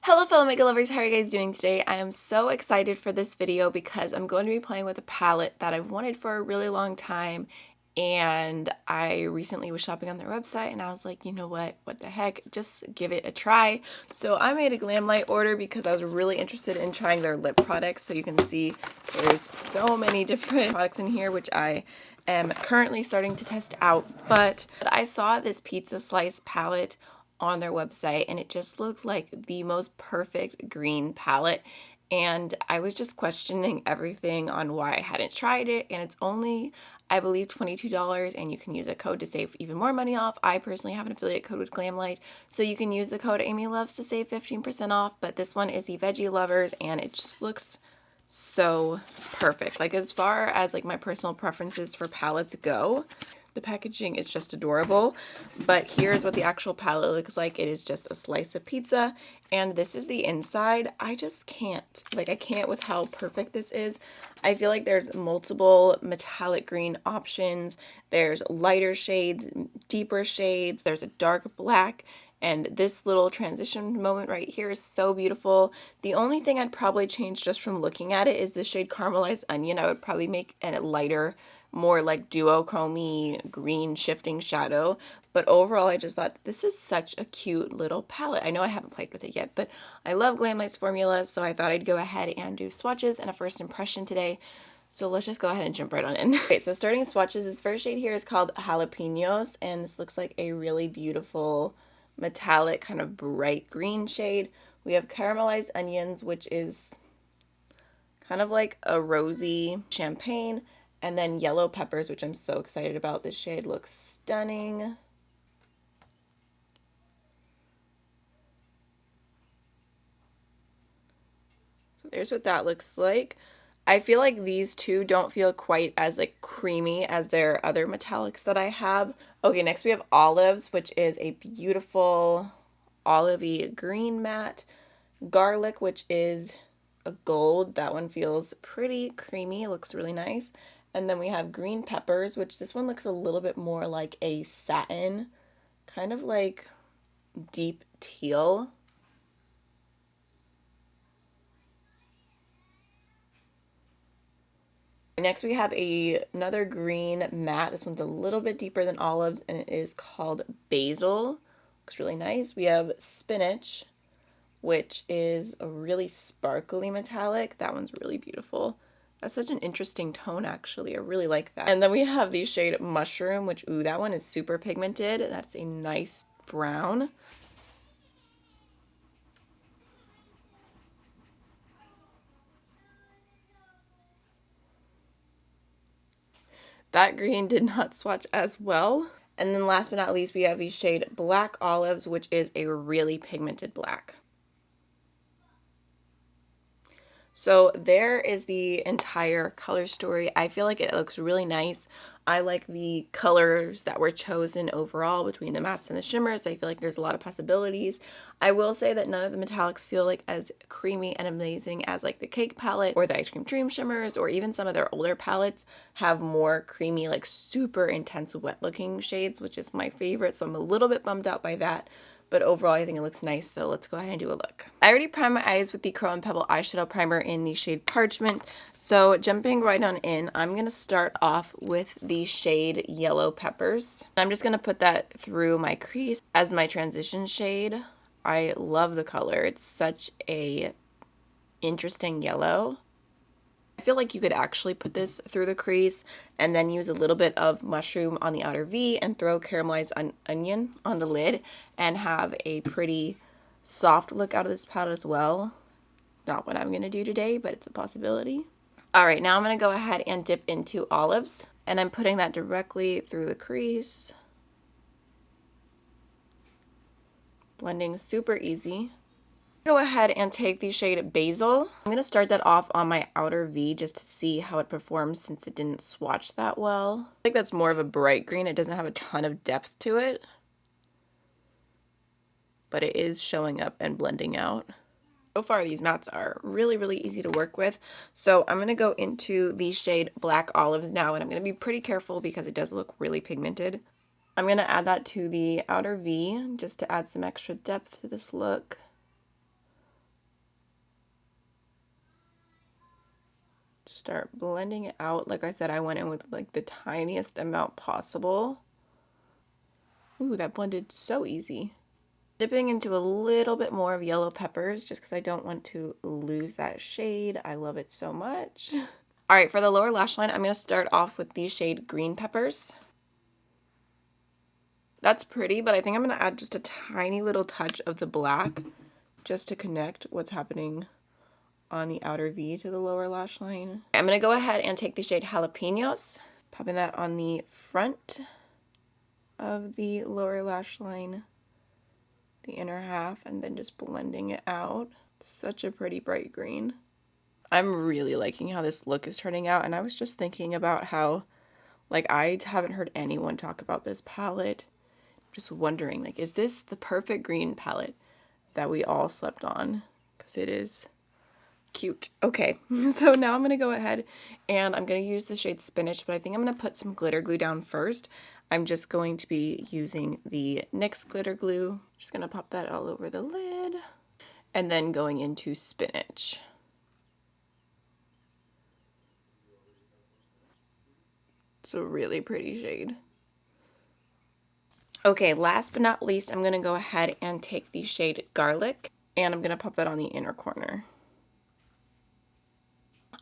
Hello fellow makeup lovers, how are you guys doing today? I am so excited for this video because I'm going to be playing with a palette that I've wanted for a really long time, and I recently was shopping on their website and I was like, you know what the heck, just give it a try. So I made a Glamlite order because I was really interested in trying their lip products. So you can see there's so many different products in here which I am currently starting to test out, but I saw this pizza slice palette on their website and it just looked like the most perfect green palette, and I was just questioning everything on why I hadn't tried it. And it's only, I believe, $22, and you can use a code to save even more money off. I personally have an affiliate code with Glamlite, so you can use the code AMYLOVES to save 15% off, but this one is the Veggie Lovers and it just looks so perfect. Like, as far as like my personal preferences for palettes go, the packaging is just adorable, but here's what the actual palette looks like. It is just a slice of pizza, and this is the inside. I just can't, like, I can't with how perfect this is. I feel like there's multiple metallic green options. There's lighter shades, deeper shades, there's a dark black, and this little transition moment right here is so beautiful. The only thing I'd probably change just from looking at it is the shade Caramelized Onion. I would probably make a lighter, more like duochrome green shifting shadow. But overall, I just thought this is such a cute little palette. I know I haven't played with it yet, but I love Glamlite's formulas, so I thought I'd go ahead and do swatches and a first impression today. So let's just go ahead and jump right on in. Okay, so starting swatches, this first shade here is called Jalapenos, and this looks like a really beautiful metallic kind of bright green shade. We have Caramelized Onions, which is kind of like a rosy champagne, and then Yellow Peppers, which I'm so excited about. This shade looks stunning. So there's what that looks like. I feel like these two don't feel quite as like creamy as their other metallics that I have. Okay, next we have Olives, which is a beautiful olivey green matte. Garlic, which is a gold. That one feels pretty creamy. It looks really nice. And then we have Green Peppers, which this one looks a little bit more like a satin, kind of like deep teal. Next we have another green matte. This one's a little bit deeper than Olives, and it is called Basil. Looks really nice. We have Spinach, which is a really sparkly metallic. That one's really beautiful. That's such an interesting tone, actually. I really like that. And then we have the shade Mushroom, which, ooh, that one is super pigmented. That's a nice brown. That green did not swatch as well. And then last but not least, we have the shade Black Olives, which is a really pigmented black. So there is the entire color story. I feel like it looks really nice. I like the colors that were chosen overall between the mattes and the shimmers. I feel like there's a lot of possibilities. I will say that none of the metallics feel like as creamy and amazing as like the Cake palette or the Ice Cream Dream shimmers, or even some of their older palettes have more creamy, like super intense wet looking shades, which is my favorite. So I'm a little bit bummed out by that. But overall, I think it looks nice, so let's go ahead and do a look. I already primed my eyes with the Curl and Pebble eyeshadow primer in the shade Parchment. So jumping right on in, I'm going to start off with the shade Yellow Peppers. I'm just going to put that through my crease as my transition shade. I love the color. It's such a interesting yellow. I feel like you could actually put this through the crease and then use a little bit of Mushroom on the outer V and throw Caramelized Onion on the lid and have a pretty soft look out of this palette as well. Not what I'm going to do today, but it's a possibility. Alright, now I'm going to go ahead and dip into Olives, and I'm putting that directly through the crease. Blending super easy. Go ahead and take the shade Basil. I'm going to start that off on my outer V just to see how it performs since it didn't swatch that well. I think that's more of a bright green. It doesn't have a ton of depth to it, but it is showing up and blending out. So far, these mattes are really, really easy to work with. So I'm going to go into the shade Black Olives now, and I'm going to be pretty careful because it does look really pigmented. I'm going to add that to the outer V just to add some extra depth to this look. start blending it out. Like I said, I went in with like the tiniest amount possible. Ooh, that blended so easy. Dipping into a little bit more of yellow peppers just because I don't want to lose that shade. I love it so much. All right, for the lower lash line, I'm going to start off with the shade Green Peppers. That's pretty, but I think I'm going to add just a tiny little touch of the black just to connect what's happening on the outer V to the lower lash line. I'm going to go ahead and take the shade Jalapenos, popping that on the front of the lower lash line, the inner half, and then just blending it out. Such a pretty bright green. I'm really liking how this look is turning out, and I was just thinking about how, like, I haven't heard anyone talk about this palette. Just wondering, like, is this the perfect green palette that we all slept on? Because it is cute. Okay, so now I'm going to go ahead and I'm going to use the shade Spinach, but I think I'm going to put some glitter glue down first. I'm just going to be using the NYX glitter glue. Just going to pop that all over the lid. And then going into Spinach. It's a really pretty shade. Okay, last but not least, I'm going to go ahead and take the shade Garlic, and I'm going to pop that on the inner corner.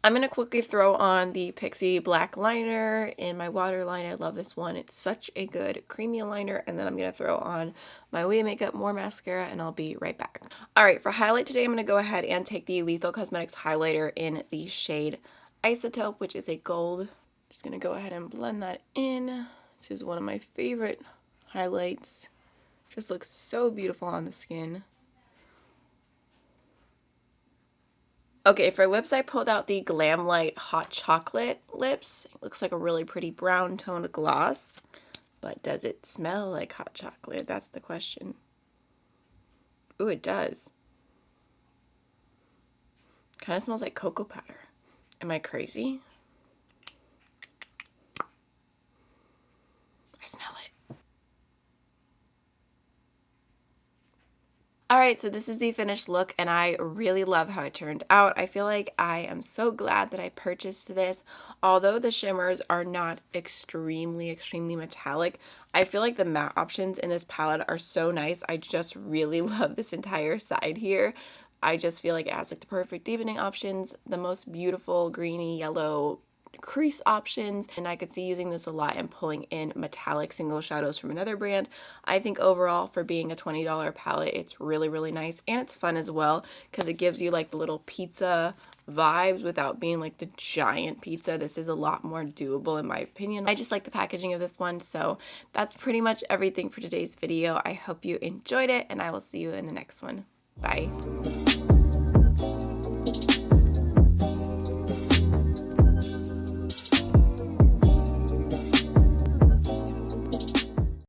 I'm going to quickly throw on the Pixi black liner in my waterline. I love this one. It's such a good creamy liner. And then I'm going to throw on my We Makeup More mascara, and I'll be right back. All right, for highlight today, I'm going to go ahead and take the Lethal Cosmetics highlighter in the shade Isotope, which is a gold. Just going to go ahead and blend that in. This is one of my favorite highlights. Just looks so beautiful on the skin. Okay, for lips, I pulled out the Glamlite Hot Chocolate lips. It looks like a really pretty brown toned gloss. But does it smell like hot chocolate? That's the question. Ooh, it does. Kind of smells like cocoa powder. Am I crazy? I smell it. Alright, so this is the finished look, and I really love how it turned out. I feel like I am so glad that I purchased this. Although the shimmers are not extremely metallic, I feel like the matte options in this palette are so nice. I just really love this entire side here. I just feel like it has like the perfect deepening options, the most beautiful greeny yellow crease options, and I could see using this a lot and pulling in metallic single shadows from another brand. I think overall, for being a $20 palette, it's really nice, and it's fun as well because it gives you like the little pizza vibes without being like the giant pizza. This is a lot more doable in my opinion. I just like the packaging of this one. So that's pretty much everything for today's video. I hope you enjoyed it, and I will see you in the next one. Bye.